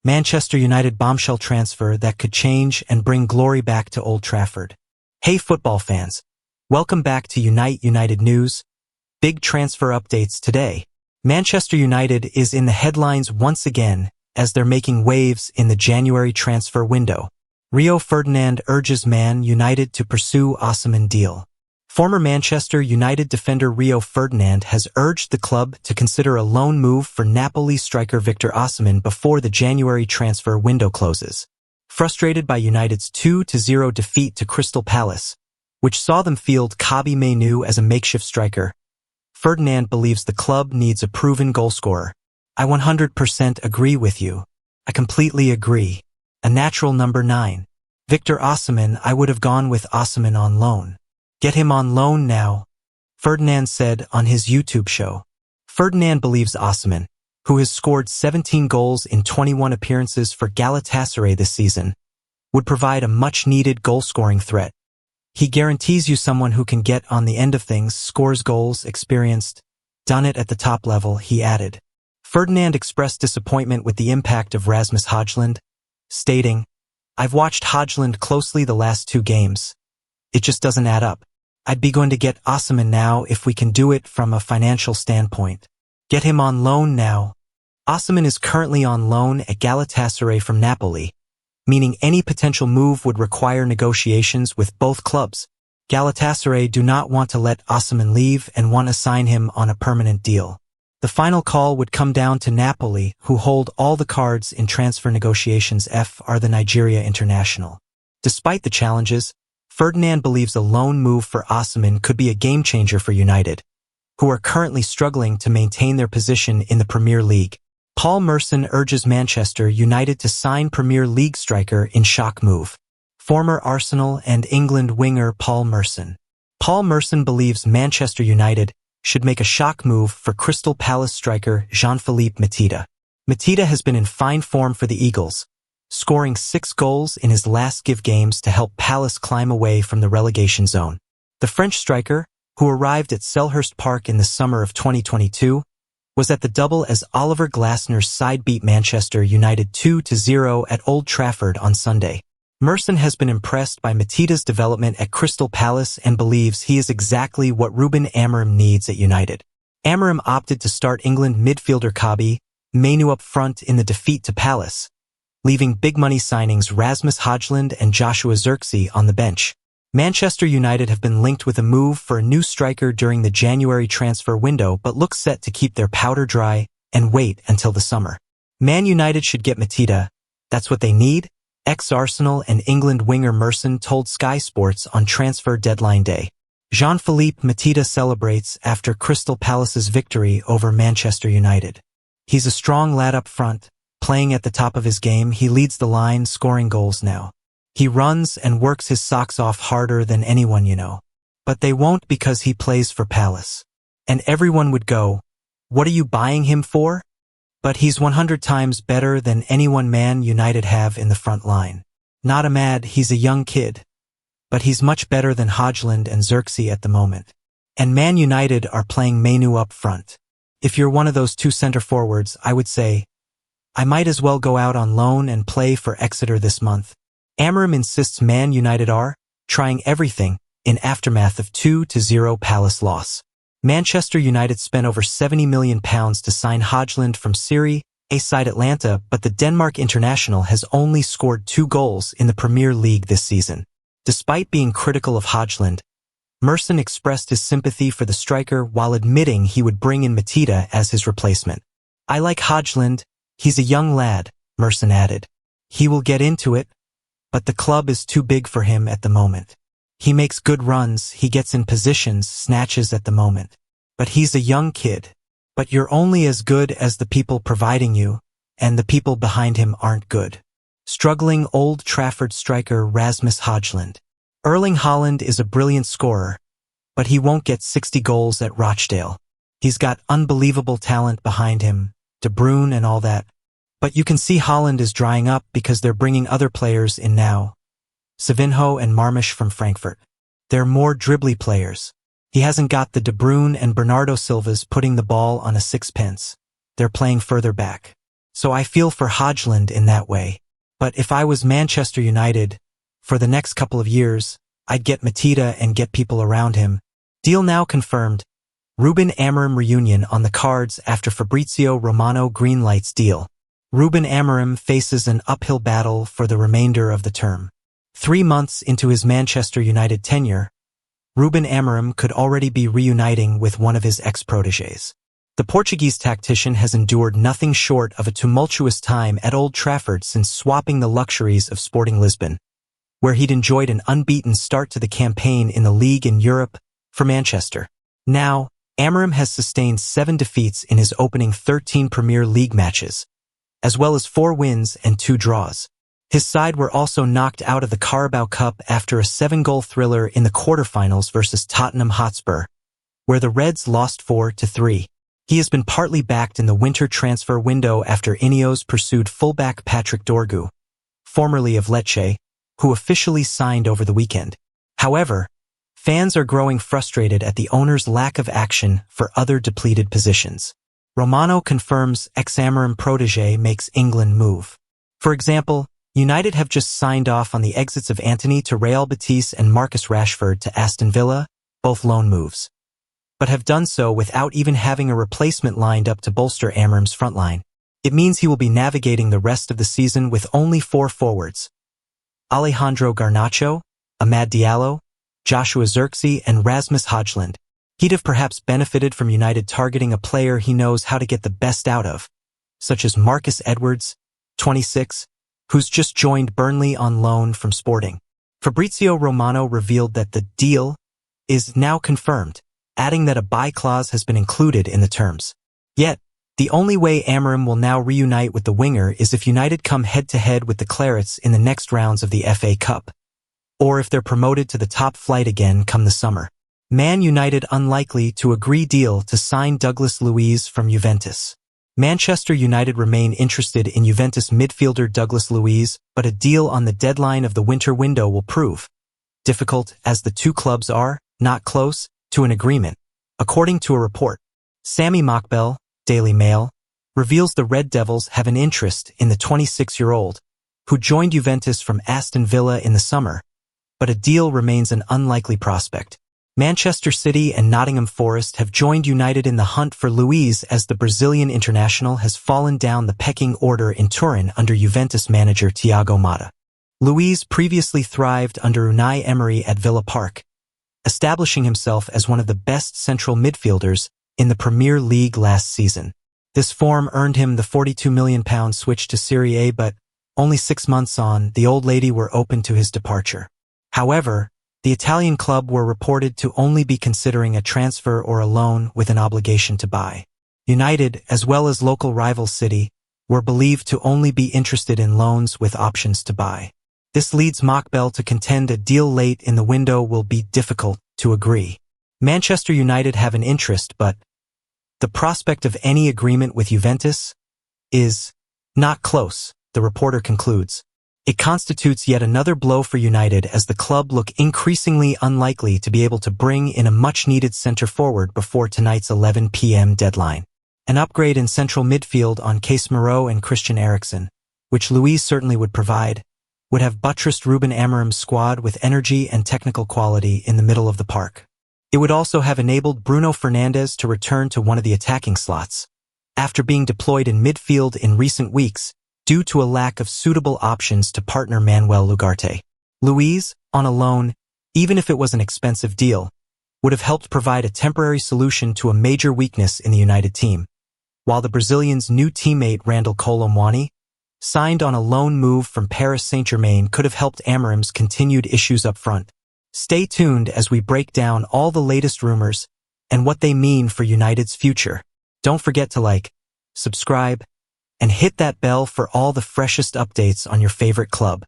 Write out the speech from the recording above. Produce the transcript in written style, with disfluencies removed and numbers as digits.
Manchester United bombshell transfer that could change and bring glory back to Old Trafford. Hey football fans, welcome back to United News. Big transfer updates today. Manchester United is in the headlines once again as they're making waves in the January transfer window. Rio Ferdinand urges Man United to pursue OSIMHEN deal. Former Manchester United defender Rio Ferdinand has urged the club to consider a loan move for Napoli striker Victor Osimhen before the January transfer window closes. Frustrated by United's 2-0 defeat to Crystal Palace, which saw them field Kobbie Mainoo as a makeshift striker, Ferdinand believes the club needs a proven goalscorer. I 100% agree with you. I completely agree. A natural number 9. Victor Osimhen. I would have gone with Osimhen on loan. Get him on loan now, Ferdinand said on his YouTube show. Ferdinand believes Osimhen, who has scored 17 goals in 21 appearances for Galatasaray this season, would provide a much-needed goal-scoring threat. He guarantees you someone who can get on the end of things, scores goals, experienced, done it at the top level, he added. Ferdinand expressed disappointment with the impact of Rasmus Højlund, stating, "I've watched Højlund closely the last 2 games. It just doesn't add up. I'd be going to get Osimhen now if we can do it from a financial standpoint. Get him on loan now." Osimhen is currently on loan at Galatasaray from Napoli, meaning any potential move would require negotiations with both clubs. Galatasaray do not want to let Osimhen leave and want to sign him on a permanent deal. The final call would come down to Napoli, who hold all the cards in transfer negotiations. Are the Nigeria international. Despite the challenges, Ferdinand believes a loan move for Osimhen could be a game-changer for United, who are currently struggling to maintain their position in the Premier League. Paul Merson urges Manchester United to sign Premier League striker in shock move. Former Arsenal and England winger Paul Merson. Paul Merson believes Manchester United should make a shock move for Crystal Palace striker Jean-Philippe Mateta. Mateta has been in fine form for the Eagles, scoring 6 goals in his last games to help Palace climb away from the relegation zone. The French striker, who arrived at Selhurst Park in the summer of 2022, was at the double as Oliver Glasner's side beat Manchester United 2-0 at Old Trafford on Sunday. Merson has been impressed by Mateta's development at Crystal Palace and believes he is exactly what Ruben Amorim needs at United. Amorim opted to start England midfielder Kobbie Mainoo up front in the defeat to Palace, leaving big-money signings Rasmus Højlund and Joshua Zirkzee on the bench. Manchester United have been linked with a move for a new striker during the January transfer window but look set to keep their powder dry and wait until the summer. Man United should get Mateta. That's what they need, ex-Arsenal and England winger Merson told Sky Sports on transfer deadline day. Jean-Philippe Mateta celebrates after Crystal Palace's victory over Manchester United. He's a strong lad up front, playing at the top of his game. He leads the line, scoring goals now. He runs and works his socks off harder than anyone you know. But they won't because he plays for Palace. And everyone would go, "What are you buying him for?" But he's 100 times better than anyone Man United have in the front line. Not a mad, he's a young kid. But he's much better than Højlund and Zirkzee at the moment. And Man United are playing Mainoo up front. If you're one of those 2 center forwards, I would say, I might as well go out on loan and play for Exeter this month. Amorim insists Man United are trying everything in aftermath of 2-0 Palace loss. Manchester United spent over £70 million to sign Højlund from Serie A side Atlanta, but the Denmark international has only scored 2 goals in the Premier League this season. Despite being critical of Højlund, Merson expressed his sympathy for the striker while admitting he would bring in Mateta as his replacement. "I like Højlund, he's a young lad," Merson added. "He will get into it, but the club is too big for him at the moment. He makes good runs, he gets in positions, snatches at the moment. But he's a young kid. But you're only as good as the people providing you, and the people behind him aren't good." Struggling Old Trafford striker Rasmus Højlund. Erling Haaland is a brilliant scorer, but he won't get 60 goals at Rochdale. He's got unbelievable talent behind him, De Bruyne and all that. But you can see Haaland is drying up because they're bringing other players in now. Savinho and Marmish from Frankfurt. They're more dribbly players. He hasn't got the De Bruyne and Bernardo Silvas putting the ball on a sixpence. They're playing further back. So I feel for Hodgland in that way. But if I was Manchester United, for the next couple of years, I'd get Mateta and get people around him. Deal now confirmed. Ruben Amorim reunion on the cards after Fabrizio Romano greenlights deal. Ruben Amorim faces an uphill battle for the remainder of the term. 3 months into his Manchester United tenure, Ruben Amorim could already be reuniting with one of his ex-protégés. The Portuguese tactician has endured nothing short of a tumultuous time at Old Trafford since swapping the luxuries of Sporting Lisbon, where he'd enjoyed an unbeaten start to the campaign in the league in Europe for Manchester. Now, Amorim has sustained 7 defeats in his opening 13 Premier League matches, as well as 4 wins and 2 draws. His side were also knocked out of the Carabao Cup after a 7-goal thriller in the quarterfinals versus Tottenham Hotspur, where the Reds lost 4-3. He has been partly backed in the winter transfer window after Ineos pursued fullback Patrick Dorgu, formerly of Lecce, who officially signed over the weekend. However, fans are growing frustrated at the owner's lack of action for other depleted positions. Romano confirms ex-Amorim protégé makes England move. For example, United have just signed off on the exits of Antony to Real Betis and Marcus Rashford to Aston Villa, both loan moves, but have done so without even having a replacement lined up to bolster Amorim's front line. It means he will be navigating the rest of the season with only 4 forwards: Alejandro Garnacho, Amad Diallo, Joshua Zirkzee, and Rasmus Højlund. He'd have perhaps benefited from United targeting a player he knows how to get the best out of, such as Marcus Edwards, 26, who's just joined Burnley on loan from Sporting. Fabrizio Romano revealed that the deal is now confirmed, adding that a buy clause has been included in the terms. Yet, the only way Amorim will now reunite with the winger is if United come head-to-head with the Clarets in the next rounds of the FA Cup, or if they're promoted to the top flight again come the summer. Man United unlikely to agree deal to sign Douglas Luiz from Juventus. Manchester United remain interested in Juventus midfielder Douglas Luiz, but a deal on the deadline of the winter window will prove difficult as the 2 clubs are not close to an agreement. According to a report, Sami Mokbel, Daily Mail, reveals the Red Devils have an interest in the 26-year-old, who joined Juventus from Aston Villa in the summer, but a deal remains an unlikely prospect. Manchester City and Nottingham Forest have joined United in the hunt for Luiz as the Brazilian international has fallen down the pecking order in Turin under Juventus manager Thiago Motta. Luiz previously thrived under Unai Emery at Villa Park, establishing himself as one of the best central midfielders in the Premier League last season. This form earned him the £42 million switch to Serie A, but only 6 months on, the old lady were open to his departure. However, the Italian club were reported to only be considering a transfer or a loan with an obligation to buy. United, as well as local rival City, were believed to only be interested in loans with options to buy. This leads Mokbel to contend a deal late in the window will be difficult to agree. Manchester United have an interest, but the prospect of any agreement with Juventus is not close, the reporter concludes. It constitutes yet another blow for United as the club look increasingly unlikely to be able to bring in a much-needed centre-forward before tonight's 11 p.m. deadline. An upgrade in central midfield on Casemiro and Christian Eriksen, which Luiz certainly would provide, would have buttressed Ruben Amorim's squad with energy and technical quality in the middle of the park. It would also have enabled Bruno Fernandes to return to one of the attacking slots, after being deployed in midfield in recent weeks, due to a lack of suitable options to partner Manuel Ugarte. Luiz, on a loan, even if it was an expensive deal, would have helped provide a temporary solution to a major weakness in the United team, while the Brazilian's new teammate Randal Kolo Muani, signed on a loan move from Paris Saint-Germain, could have helped Amorim's continued issues up front. Stay tuned as we break down all the latest rumors and what they mean for United's future. Don't forget to like, subscribe, and hit that bell for all the freshest updates on your favorite club.